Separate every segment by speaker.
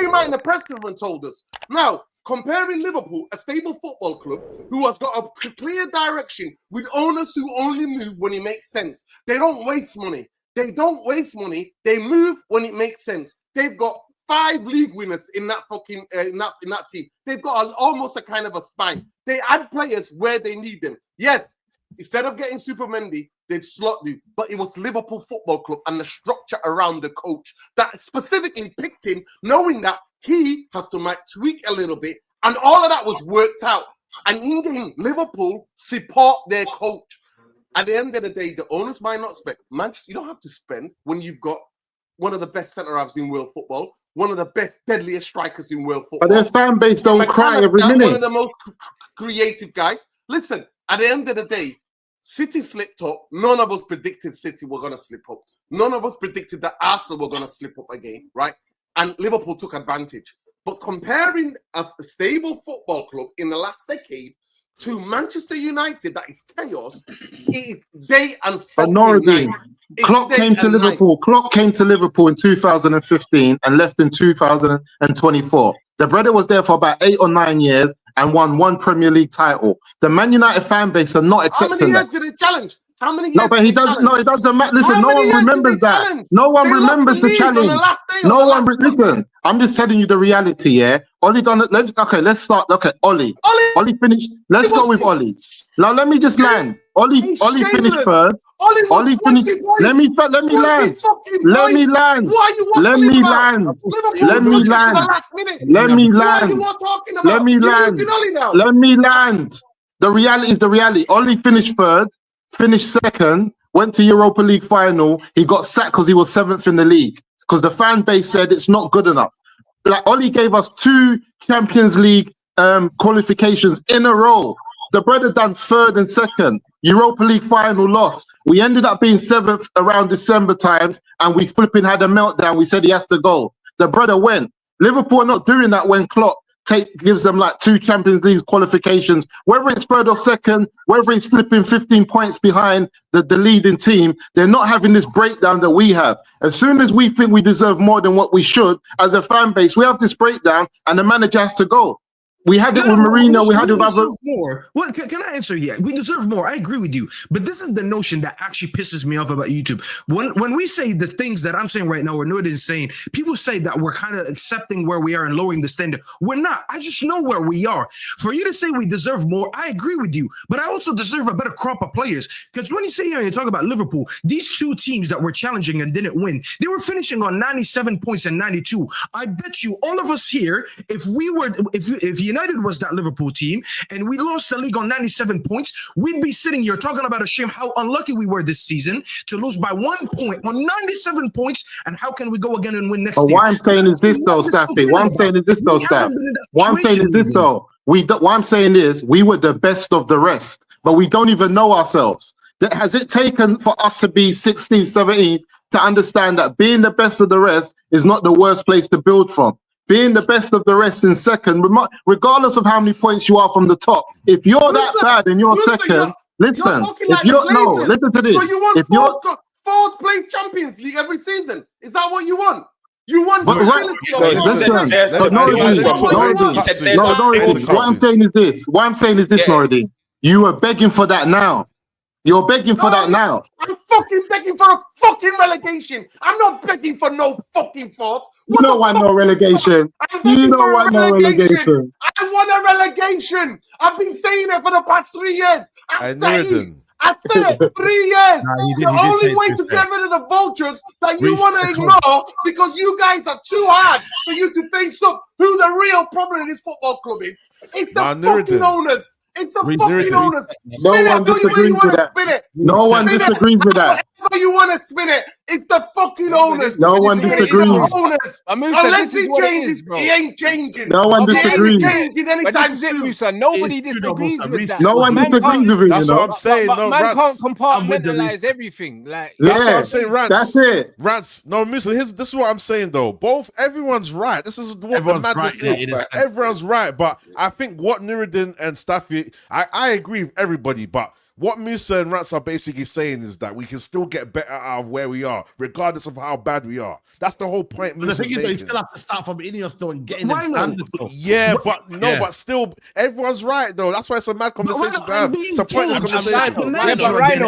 Speaker 1: came out in the press conference and told us. Now, comparing Liverpool, a stable football club who has got a clear direction with owners who only move when it makes sense. They don't waste money. They They move when it makes sense. They've got 5 league winners in that fucking in that team. They've got almost a kind of a spine. They add players where they need them. Yes, instead of getting Super Mendy, they'd slot you. But it was Liverpool Football Club and the structure around the coach that specifically picked him, knowing that he has to might tweak a little bit, and all of that was worked out. And in game, Liverpool support their coach. At the end of the day, the owners might not spend. Manchester, you don't have to spend when you've got one of the best centre-halves in world football, one of the best, deadliest strikers in world football.
Speaker 2: But their fan base don't cry every minute.
Speaker 1: One of the most creative guys. Listen, at the end of the day, City slipped up. None of us predicted City were going to slip up. None of us predicted that Arsenal were going to slip up again, right? And Liverpool took advantage. But comparing a stable football club in the last decade to Manchester United, that is chaos, it is day and
Speaker 2: But Noreen, Klopp came to Liverpool. Klopp came to Liverpool in 2015 and left in 2024. The brother was there for about 8 or 9 years and won 1 Premier League title. The Man United fan base are not accepting that.
Speaker 1: How many years did it challenge? How many years?
Speaker 2: No, but he doesn't. No, it doesn't matter. Listen, no one remembers that. No one remembers the challenge. No one. Listen, I'm just telling you the reality. Yeah, Ollie done it. Let's start. Look at Ollie. Ollie finished. Let's go with Ollie. Now let me just land. Ollie finished third. Ollie finished. Let me land. Let me land. Let me land. Let me land. Let me land. Let me land. Let me land. The reality is the reality. Ollie finished third. Finished second, went to Europa League final. He got sacked because he was 7th in the league because the fan base said it's not good enough. Like Ollie gave us 2 Champions League qualifications in a row. The brother done 3rd and 2nd. Europa League final loss. We ended up being 7th around December times, and we flipping had a meltdown. We said he has to go. The brother went. Liverpool are not doing that when Klopp gives them like 2 Champions League qualifications, whether it's 3rd or 2nd, whether it's flipping 15 points behind the leading team, they're not having this breakdown that we have. As soon as we think we deserve more than what we should, as a fan base, we have this breakdown and the manager has to go. We had it with Mourinho. We had it with other.
Speaker 3: More. Well, can I answer? Yeah, we deserve more. I agree with you. But this is the notion that actually pisses me off about YouTube. When we say the things that I'm saying right now, or Noord is saying, people say that we're kind of accepting where we are and lowering the standard. We're not. I just know where we are. For you to say we deserve more, I agree with you. But I also deserve a better crop of players. Because when you sit here and you talk about Liverpool, these 2 teams that were challenging and didn't win, they were finishing on 97 points and 92. I bet you all of us here, if United was that Liverpool team and we lost the league on 97 points, we'd be sitting here talking about a shame how unlucky we were this season to lose by 1 point on 97 points, and how can we go again and win next year?
Speaker 2: What I'm saying is this though, Staffy. What I'm saying is this though, Staff. What I'm saying is this though. What I'm saying is we were the best of the rest, but we don't even know ourselves. Has it taken for us to be 16th, 17th to understand that being the best of the rest is not the worst place to build from? Being the best of the rest in second, regardless of how many points you are from the top, if you're that bad and you're second, listen. If you're no, listen to this.
Speaker 1: So you want fourth place Champions League every season? Is that what you want? You want stability.
Speaker 2: What I'm saying is this. What I'm saying is this, Noreen. You are begging for that now. You're begging for that now.
Speaker 1: I'm fucking begging for a fucking relegation. I'm not begging for no fucking fourth.
Speaker 2: You know why no relegation? You know why no relegation?
Speaker 1: I want a relegation. I've been saying it for the past 3 years. I said it 3 years. The only way to get rid of the vultures that you want to ignore, because you guys are too hard for you to face up who the real problem in this football club is. It's the fucking owners. It's the fucking owners.
Speaker 2: No one disagrees with that. No one disagrees with that.
Speaker 1: However you want to spin it, it's the fucking owners.
Speaker 2: No one disagrees.
Speaker 1: Unless he changes, he ain't changing.
Speaker 2: No one disagrees.
Speaker 1: He ain't changing anytime soon.
Speaker 4: Nobody disagrees with that.
Speaker 2: No one disagrees with it.
Speaker 5: That's what I'm saying. No,
Speaker 4: man can't compartmentalize everything. Like
Speaker 5: that's what I'm saying, Rants.
Speaker 2: That's it.
Speaker 5: Rants. No, Musa, this is what I'm saying though. Everyone's right. This is what the madness is. Everyone's right. But I think what Nuruddin and Staffy, I agree with everybody, but what Musa and Rats are basically saying is that we can still get better out of where we are, regardless of how bad we are. That's the whole point.
Speaker 6: But the thing is, though, you still have to start from Ineos still and getting them
Speaker 3: Why
Speaker 6: standards.
Speaker 3: not?
Speaker 5: Yeah, but still, everyone's right though. That's why it's a mad conversation to have. It's a pointless conversation.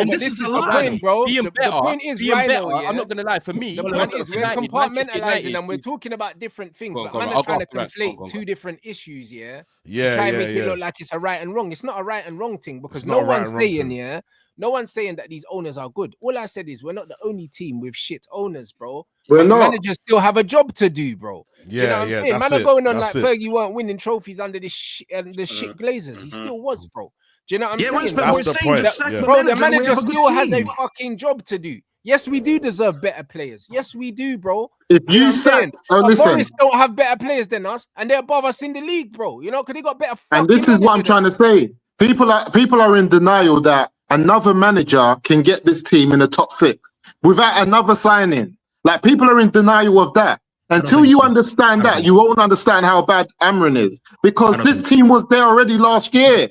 Speaker 4: This is the point, bro. The point is,
Speaker 7: I'm not gonna lie. For me,
Speaker 4: the point is we're compartmentalizing and we're talking about different things, but man are trying to conflate two different issues, to try and make it look like it's a right and wrong. It's not a right and wrong thing because no one's saying, no one's saying that these owners are good. All I said is we're not the only team with shit owners, bro.
Speaker 2: We're not.
Speaker 4: Managers still have a job to do, bro.
Speaker 5: Yeah,
Speaker 4: do you know what I'm saying? Man are going on like Fergie weren't winning trophies under the shit Glazers. He still was, bro. Do you know what I'm saying?
Speaker 5: That's the point.
Speaker 4: Bro, the manager still has a fucking job to do. Yes, we do deserve better players. Yes, we do, bro.
Speaker 2: If you said,
Speaker 4: Forest don't have better players than us, and they're above us in the league, bro. You know, because they got better.
Speaker 2: And this is what I'm trying to say. People are in denial that another manager can get this team in the top 6 without another signing. Like, people are in denial of that. Until you understand that, you won't understand how bad Amrin is. Because this team was there already last year.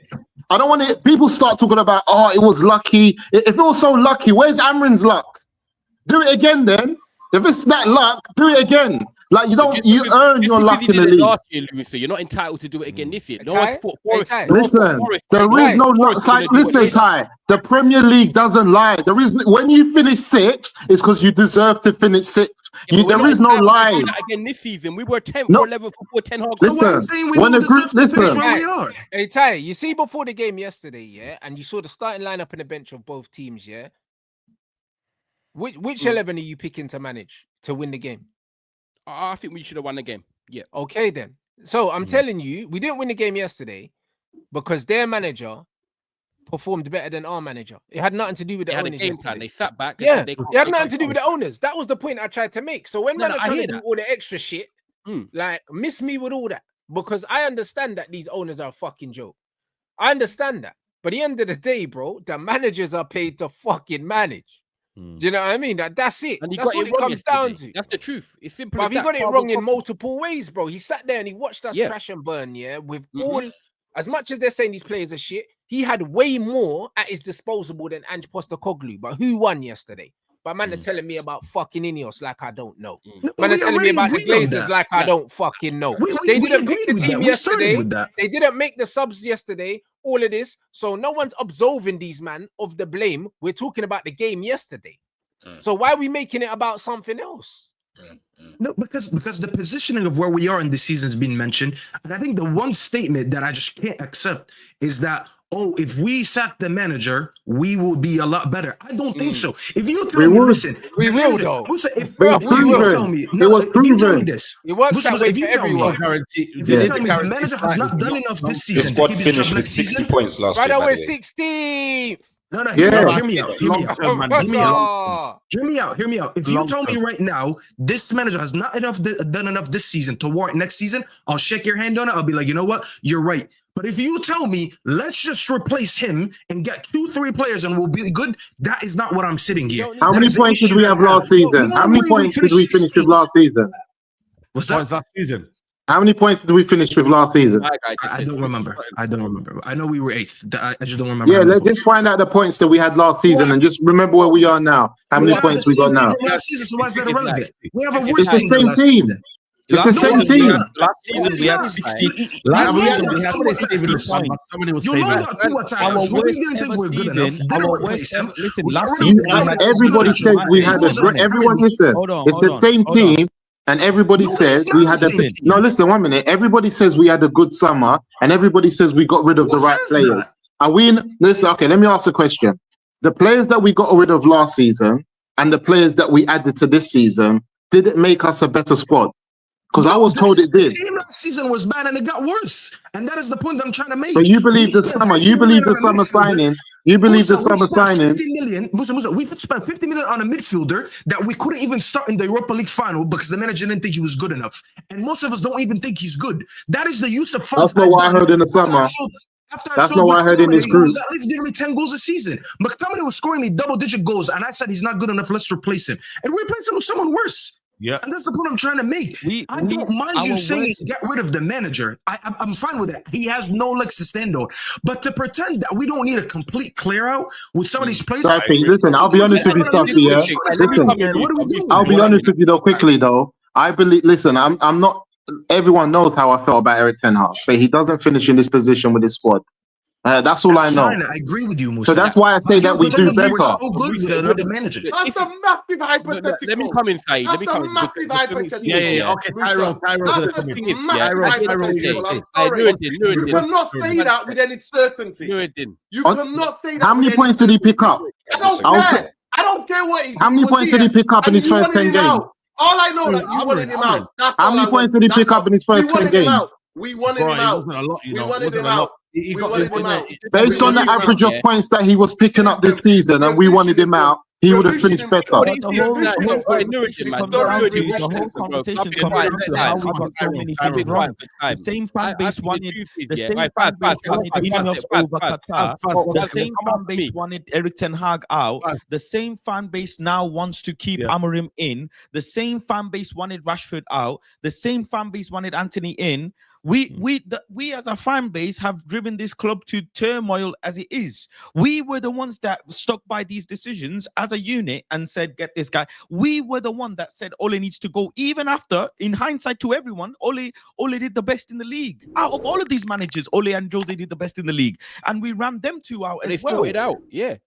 Speaker 2: I don't want it. People start talking about, oh, it was lucky. If it was so lucky, where's Amrin's luck? Do it again then. If it's that luck, do it again. Like, you earn your luck in the league.
Speaker 7: Last year, Luther, you're not entitled to do it again this year. No one's fought Forest.
Speaker 2: Listen, there is no luck. Listen, Ty, the Premier League doesn't lie. There is, when you finish 6th, it's because you deserve to finish 6th. There is no lies.
Speaker 7: Again this season, we were 10th or 11th before 10 hard.
Speaker 2: Listen, when the group, listen.
Speaker 4: Hey, Ty, you see before the game yesterday, and you saw the starting lineup and the bench of both teams, Which 11 are you picking to manage to win the game?
Speaker 7: I think we should have won the game. Yeah.
Speaker 4: Okay, then. So I'm telling you, we didn't win the game yesterday because their manager performed better than our manager. It had nothing to do with the owners.
Speaker 7: Game plan. They sat back.
Speaker 4: It had nothing to do with the owners. That was the point I tried to make. So when man are trying to do all the extra shit, like, miss me with all that, because I understand that these owners are a fucking joke. I understand that. But at the end of the day, bro, the managers are paid to fucking manage. Do you know what I mean? That's it.
Speaker 7: And
Speaker 4: that's what it comes down to.
Speaker 7: That's the truth. It's simple.
Speaker 4: But he got it wrong in multiple ways, bro. He sat there and he watched us crash and burn, with all, as much as they're saying these players are shit, he had way more at his disposal than Ange Postecoglou. But who won yesterday? But man are telling me about fucking Ineos like I don't know. Man are telling me about the Glazers like I don't fucking know. They didn't pick the team yesterday. They didn't make the subs yesterday. All of this. So no one's absolving these man of the blame. We're talking about the game yesterday. So why are we making it about something else?
Speaker 3: No, because the positioning of where we are in the season has been mentioned. And I think the one statement that I just can't accept is that, oh, if we sack the manager, we will be a lot better. I don't think so. If you tell me, listen,
Speaker 4: we will though.
Speaker 3: If you tell me, if you tell me this,
Speaker 4: it works that way for everyone.
Speaker 3: The manager has not done enough this season.
Speaker 8: The squad finished with 60 points last year.
Speaker 4: Right away, 60
Speaker 3: No, hear me out. If you tell me right now, this manager has not done enough this season to warrant next season, I'll shake your hand on it. I'll be like, you know what? You're right. But if you tell me, let's just replace him and get 2-3 players and we'll be good, that is not what I'm sitting here.
Speaker 2: How many points did we have last season? How many points did we finish with last season?
Speaker 3: What's that?
Speaker 6: Last season?
Speaker 2: How many points did we finish with last season?
Speaker 3: I don't remember. I know we were 8th. I just don't remember.
Speaker 2: Yeah, let's just find out the points that we had last season and just remember where we are now. How many points we got now?
Speaker 3: So why is that irrelevant? We have a
Speaker 2: it's the same team. It's the same team.
Speaker 8: Last season we had 60.
Speaker 6: Last season we had 60 points. Somebody was saying that.
Speaker 3: Our worst ever season.
Speaker 6: Listen, last season
Speaker 2: everybody says we had a great. Everyone listen. It's the same team. And everybody says we had a no. Listen, 1 minute. Everybody says we had a good summer, and everybody says we got rid of the right players. Are we in? Listen, okay. Let me ask a question. The players that we got rid of last season and the players that we added to this season, did it make us a better squad? Because I was told it did.
Speaker 3: The team last season was bad and it got worse, and that is the point I'm trying to make.
Speaker 2: So you believe the summer? You believe the summer signing? You believe the summer signing?
Speaker 3: 50 million. We spent 50 million on a midfielder that we couldn't even start in the Europa League final because the manager didn't think he was good enough, and most of us don't even think he's good. That is the use of funds.
Speaker 2: That's not what I heard in the summer. That's not what I heard in this group.
Speaker 3: At least giving me 10 goals a season. McTominay was scoring me double-digit goals, and I said he's not good enough. Let's replace him, and we replaced him with someone worse.
Speaker 6: Yeah.
Speaker 3: And that's the point I'm trying to make. I don't mind you saying get rid of the manager. I'm fine with that. He has no legs to stand on. But to pretend that we don't need a complete clear out with some of these players.
Speaker 2: Listen, I'll be honest with you, Stuffy, yeah. Listen, I'll be honest with you though, quickly though. I believe. Listen, I'm not. Everyone knows how I felt about Erik ten Hag, but he doesn't finish in this position with his squad. That's all I know.
Speaker 3: Fine. I agree with you, Musa.
Speaker 2: So that's why I say that we do better.
Speaker 3: So good with another manager.
Speaker 1: That's a massive hypothetical.
Speaker 7: Let me come in, Saeed.
Speaker 1: That's a massive hypothetical.
Speaker 6: Yeah. Okay, Tyrone.
Speaker 1: You cannot say that with any certainty. You cannot say that.
Speaker 2: How many points did he pick up?
Speaker 1: I don't care what he did.
Speaker 2: How many points did he pick up in his first 10 games?
Speaker 1: All I know that you wanted him out.
Speaker 2: How many points did he pick up in his first 10 games?
Speaker 1: We wanted him out. We wanted him out.
Speaker 2: Based on the average of points that he was picking up this season, and we wanted him out, he would have finished better.
Speaker 9: The same fan base wanted Erik ten Hag out. The same fan base now wants to keep Amorim in. The same fan base wanted Rashford out. The same fan base wanted Anthony in. We as a fan base have driven this club to turmoil as it is. We were the ones that stuck by these decisions as a unit and said, get this guy. We were the one that said Ole needs to go, even after, in hindsight to everyone, Ole did the best in the league. Out of all of these managers, Ole and Jose did the best in the league. And we ran them two out as well.
Speaker 7: They fought it out, yeah.